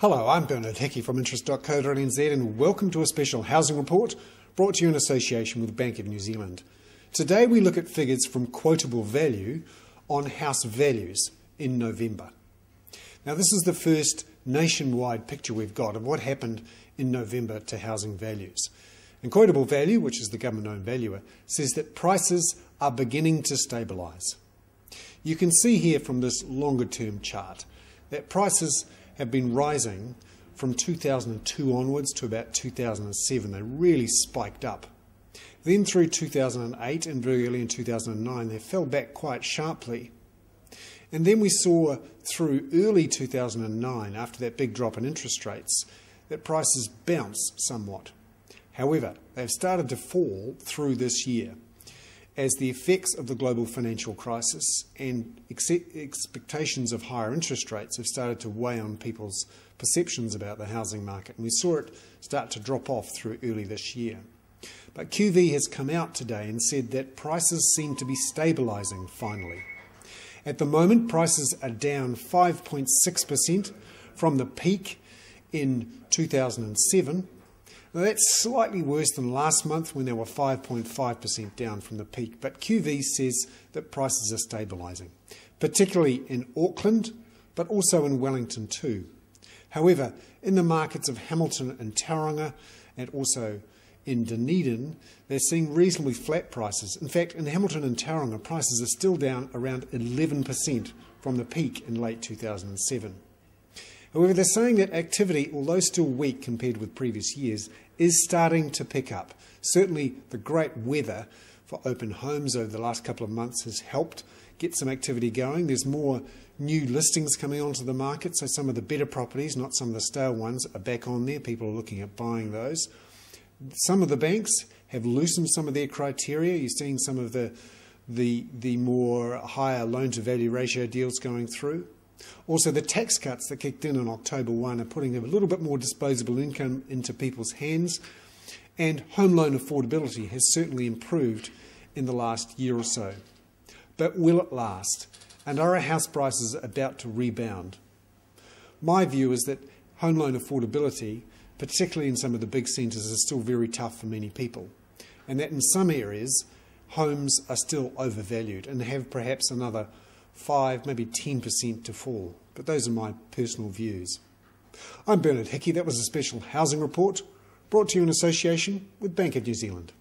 Hello, I'm Bernard Hickey from interest.co.nz and welcome to a special housing report brought to you in association with Bank of New Zealand. Today we look at figures from quotable value on house values in November. Now this is the first nationwide picture we've got of what happened in November to housing values. And quotable value, which is the government-owned valuer, says that prices are beginning to stabilise. You can see here from this longer-term chart that prices have been rising from 2002 onwards to about 2007. They really spiked up. Then through 2008 and very early in 2009, they fell back quite sharply. And then we saw through early 2009, after that big drop in interest rates, that prices bounced somewhat. However, they've started to fall through this year as the effects of the global financial crisis and expectations of higher interest rates have started to weigh on people's perceptions about the housing market. And we saw it start to drop off through early this year. But QV has come out today and said that prices seem to be stabilising finally. At the moment, prices are down 5.6% from the peak in 2007. Now that's slightly worse than last month when they were 5.5% down from the peak, but QV says that prices are stabilising, particularly in Auckland, but also in Wellington too. However, in the markets of Hamilton and Tauranga, and also in Dunedin, they're seeing reasonably flat prices. In fact, in Hamilton and Tauranga, prices are still down around 11% from the peak in late 2007. However, they're saying that activity, although still weak compared with previous years, is starting to pick up. Certainly the great weather for open homes over the last couple of months has helped get some activity going. There's more new listings coming onto the market, so some of the better properties, not some of the stale ones, are back on there. People are looking at buying those. Some of the banks have loosened some of their criteria. You're seeing some of the more higher loan-to-value ratio deals going through. Also, the tax cuts that kicked in on October 1 are putting a little bit more disposable income into people's hands, and home loan affordability has certainly improved in the last year or so. But will it last? And are our house prices about to rebound? My view is that home loan affordability, particularly in some of the big centres, is still very tough for many people, and that in some areas homes are still overvalued and have perhaps another 5, maybe 10% to fall. But those are my personal views. I'm Bernard Hickey. That was a special housing report brought to you in association with Bank of New Zealand.